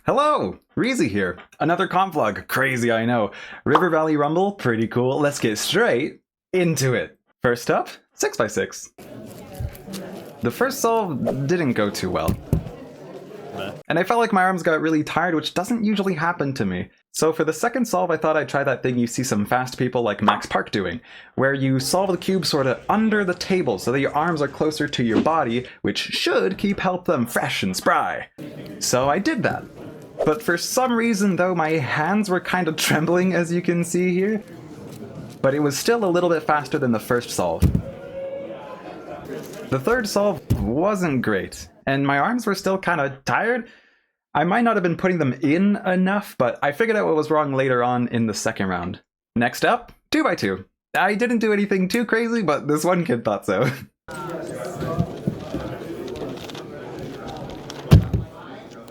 Hello! Reezy here. Another comp vlog. Crazy, I know. River Valley Rumble, pretty cool. Let's get straight into it. First up, 6x6. The first solve didn't go too well. And I felt like my arms got really tired, which doesn't usually happen to me. So for the second solve, I thought I'd try that thing you see some fast people like Max Park doing, where you solve the cube sorta under the table so that your arms are closer to your body, which should help them fresh and spry. So I did that. But for some reason though, my hands were kind of trembling, as you can see here. But it was still a little bit faster than the first solve. The third solve wasn't great, and my arms were still kind of tired. I might not have been putting them in enough, but I figured out what was wrong later on in the second round. Next up, 2x2. I didn't do anything too crazy, but this one kid thought so.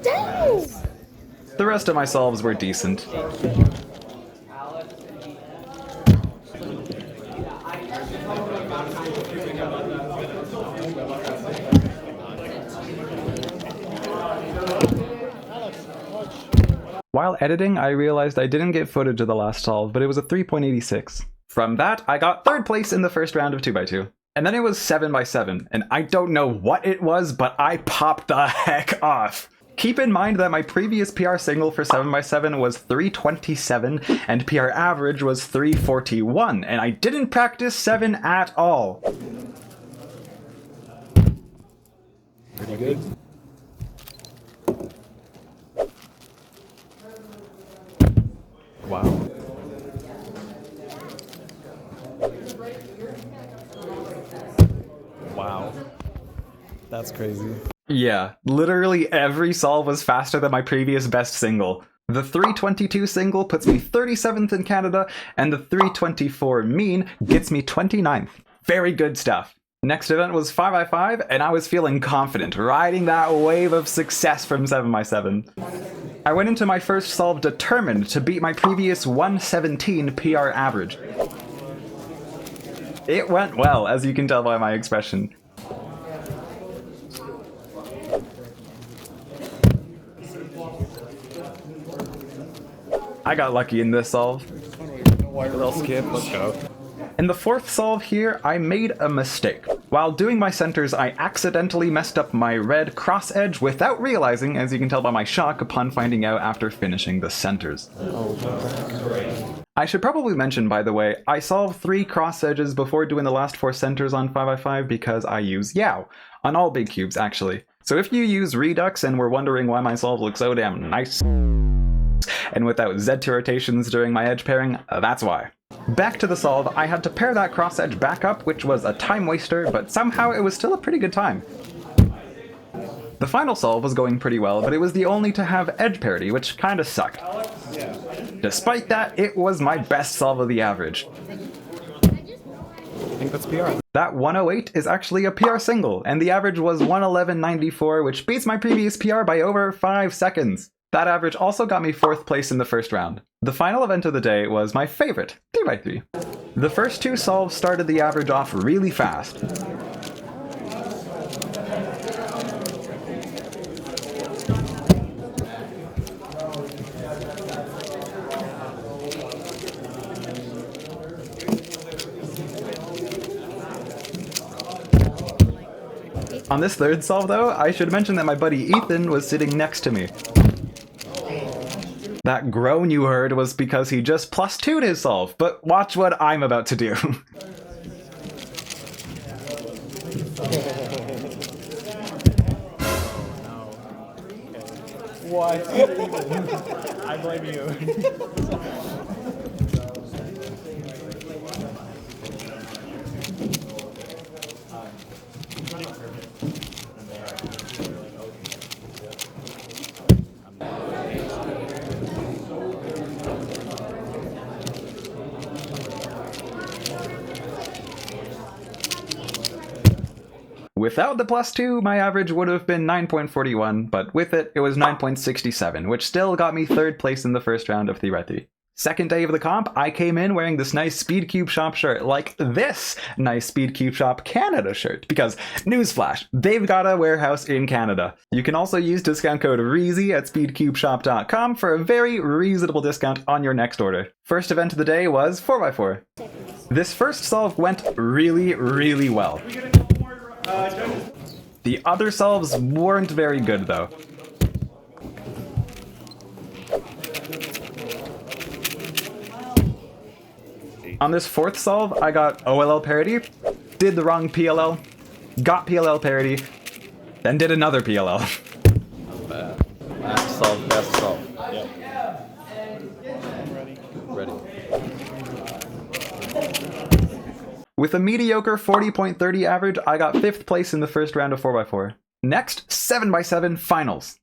Dang! The rest of my solves were decent. While editing, I realized I didn't get footage of the last solve, but it was a 3.86. From that, I got third place in the first round of 2x2. And then it was 7x7, and I don't know what it was, but I popped the heck off. Keep in mind that my previous PR single for 7x7 was 327, and PR average was 341, and I didn't practice 7 at all. Pretty good. Wow. Wow. That's crazy. Yeah, literally every solve was faster than my previous best single. The 322 single puts me 37th in Canada, and the 324 mean gets me 29th. Very good stuff. Next event was 5x5, and I was feeling confident, riding that wave of success from 7x7. I went into my first solve determined to beat my previous 117 PR average. It went well, as you can tell by my expression. I got lucky in this solve. Little skip, let's go. In the fourth solve here, I made a mistake. While doing my centers, I accidentally messed up my red cross edge without realizing, as you can tell by my shock upon finding out after finishing the centers. I should probably mention, by the way, I solved 3 cross edges before doing the last 4 centers on 5x5 because I use Yao, on all big cubes actually. So if you use Redux and were wondering why my solves look so damn nice, and without Z2 rotations during my edge pairing, that's why. Back to the solve, I had to pair that cross edge back up, which was a time waster, but somehow it was still a pretty good time. The final solve was going pretty well, but it was the only to have edge parity, which kinda sucked. Despite that, it was my best solve of the average. I think that's PR. That 108 is actually a PR single, and the average was 111.94, which beats my previous PR by over 5 seconds. That average also got me 4th place in the first round. The final event of the day was my favorite, 3x3. The first 2 solves started the average off really fast. On this third solve though, I should mention that my buddy Ethan was sitting next to me. That groan you heard was because he just +2'd his solve, but watch what I'm about to do. What? I blame you. Without the +2, my average would have been 9.41, but with it, it was 9.67, which still got me 3rd place in the first round of 3x3. Second day of the comp, I came in wearing this nice Speed Cube Shop shirt, like this nice Speed Cube Shop Canada shirt, because, newsflash, they've got a warehouse in Canada. You can also use discount code REEZY at speedcubeshop.com for a very reasonable discount on your next order. First event of the day was 4x4. This first solve went really, really well. The other solves weren't very good though. On this fourth solve, I got OLL parity, did the wrong PLL, got PLL parity, then did another PLL. Last solve, best solve. Yep. Ready. With a mediocre 40.30 average, I got 5th place in the first round of 4x4. Next, 7x7 finals.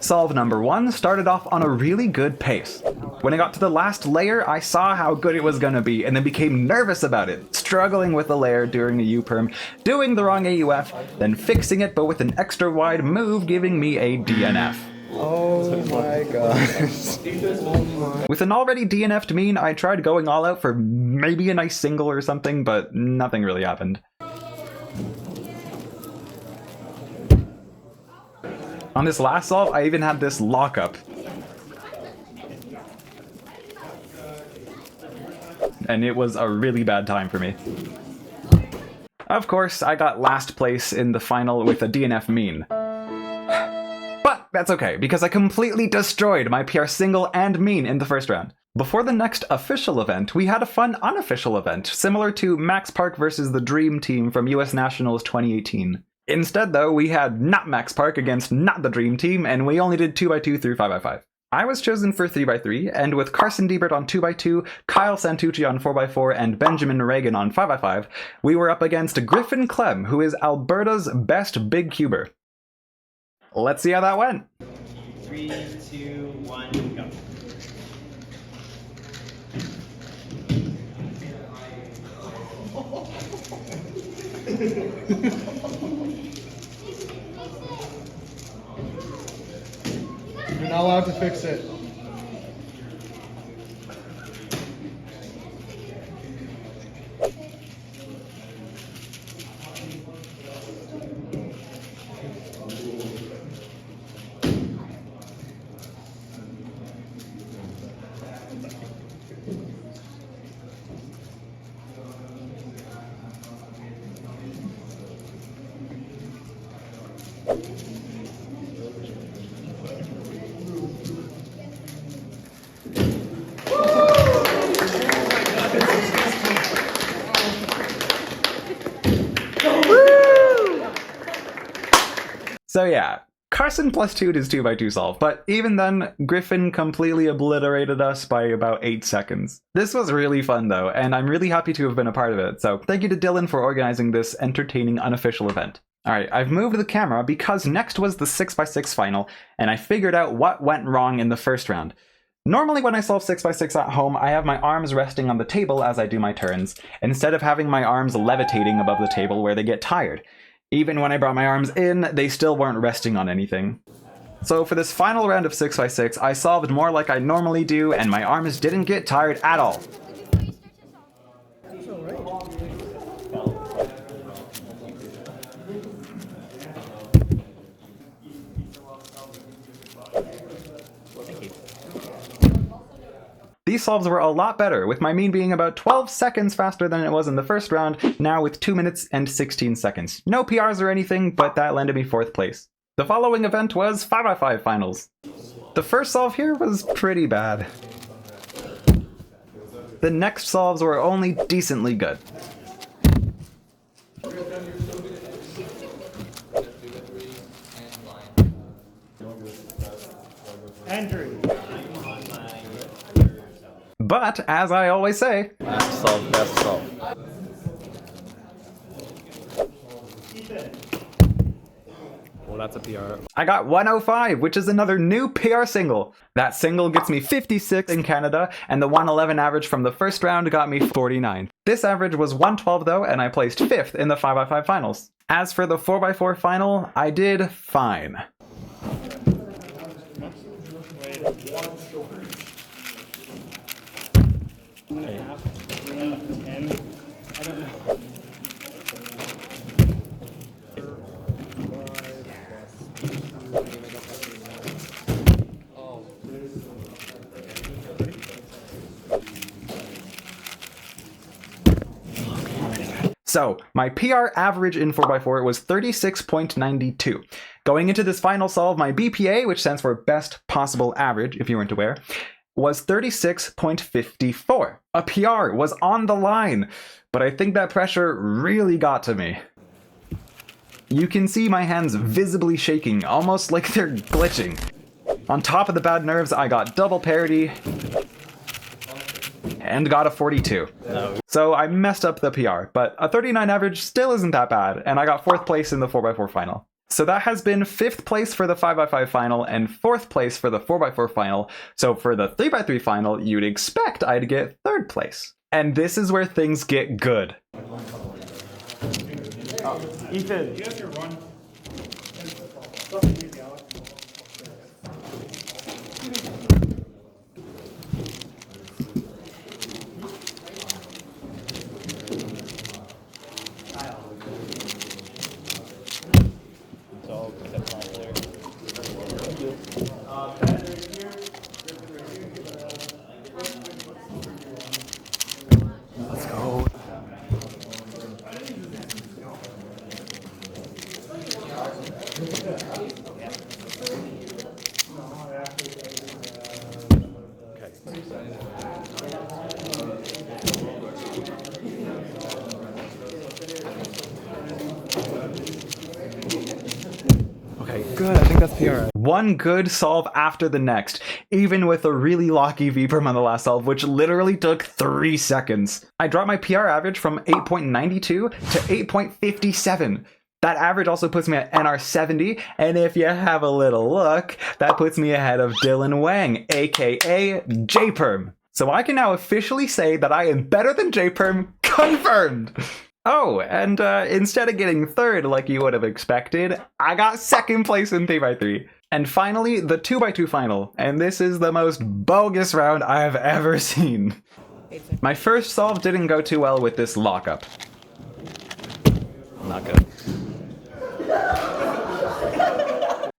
Solve number 1 started off on a really good pace. When I got to the last layer, I saw how good it was gonna be and then became nervous about it, struggling with the layer during a U-perm, doing the wrong AUF, then fixing it but with an extra wide move giving me a DNF. Oh my god. With an already DNF'd mean, I tried going all out for maybe a nice single or something, but nothing really happened. On this last solve, I even had this lockup. And it was a really bad time for me. Of course, I got last place in the final with a DNF mean. But that's okay, because I completely destroyed my PR single and mean in the first round. Before the next official event, we had a fun unofficial event, similar to Max Park versus the Dream Team from US Nationals 2018. Instead, though, we had not Max Park against not the Dream Team, and we only did 2x2 through 5x5. I was chosen for 3x3, and with Carson Diebert on 2x2, Kyle Santucci on 4x4, and Benjamin Reagan on 5x5, we were up against Griffin Clem, who is Alberta's best big cuber. Let's see how that went. 3, 2, 1, go. You're not allowed to fix it. So yeah, Carson plus 2 is 2x2 solve, but even then, Griffin completely obliterated us by about 8 seconds. This was really fun though, and I'm really happy to have been a part of it, so thank you to Dylan for organizing this entertaining unofficial event. Alright, I've moved the camera because next was the 6x6 final, and I figured out what went wrong in the first round. Normally when I solve 6x6 at home, I have my arms resting on the table as I do my turns, instead of having my arms levitating above the table where they get tired. Even when I brought my arms in, they still weren't resting on anything. So for this final round of 6x6, I solved more like I normally do, and my arms didn't get tired at all. These solves were a lot better, with my mean being about 12 seconds faster than it was in the first round, now with 2 minutes and 16 seconds. No PRs or anything, but that landed me 4th place. The following event was 5x5 finals. The first solve here was pretty bad. The next solves were only decently good. Andrew. But, as I always say, Last solve, best solve. Well, that's a PR. I got 105, which is another new PR single. That single gets me 56 in Canada, and the 111 average from the first round got me 49. This average was 112 though, and I placed 5th in the 5x5 finals. As for the 4x4 final, I did fine. So, my PR average in 4x4 was 36.92. Going into this final solve, my BPA, which stands for Best Possible Average, if you weren't aware, was 36.54. A PR was on the line, but I think that pressure really got to me. You can see my hands visibly shaking, almost like they're glitching. On top of the bad nerves, I got double parity and got a 42. No. So I messed up the PR, but a 39 average still isn't that bad, and I got 4th place in the 4x4 final. So that has been 5th place for the 5x5 final and 4th place for the 4x4 final. So for the 3x3 final, you'd expect I'd get 3rd place. And this is where things get good. Ethan. You have your one. Let's go. Okay, good. I think that's PR. One good solve after the next, even with a really locky J Perm on the last solve, which literally took 3 seconds. I dropped my PR average from 8.92 to 8.57. That average also puts me at NR 70, and if you have a little look, that puts me ahead of Dylan Wang, aka J Perm. So I can now officially say that I am better than J Perm, confirmed! Oh, and instead of getting 3rd like you would have expected, I got 2nd place in 3x3. And finally, the 2x2 final, and this is the most bogus round I have ever seen. My first solve didn't go too well with this lockup. Not good.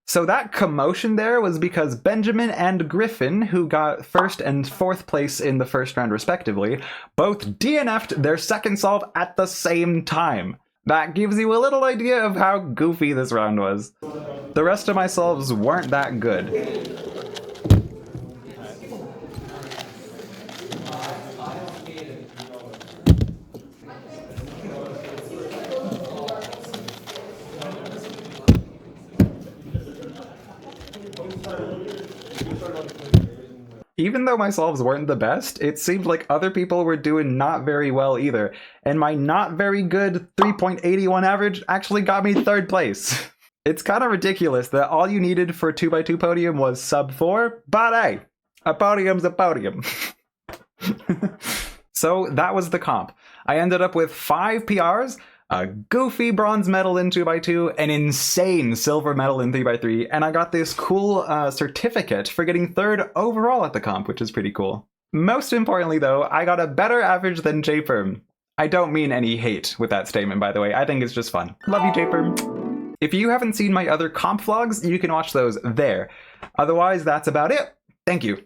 So that commotion there was because Benjamin and Griffin, who got 1st and 4th place in the first round respectively, both DNF'd their 2nd solve at the same time. That gives you a little idea of how goofy this round was. The rest of my solves weren't that good. Even though my solves weren't the best, it seemed like other people were doing not very well either, and my not very good 3.81 average actually got me 3rd place. It's kind of ridiculous that all you needed for 2x2 podium was sub 4, but hey, a podium's a podium. So that was the comp. I ended up with 5 PRs, a goofy bronze medal in 2x2, an insane silver medal in 3x3, and I got this cool certificate for getting 3rd overall at the comp, which is pretty cool. Most importantly though, I got a better average than J Perm. I don't mean any hate with that statement, by the way. I think it's just fun. Love you, J Perm. If you haven't seen my other comp vlogs, you can watch those there. Otherwise, that's about it. Thank you.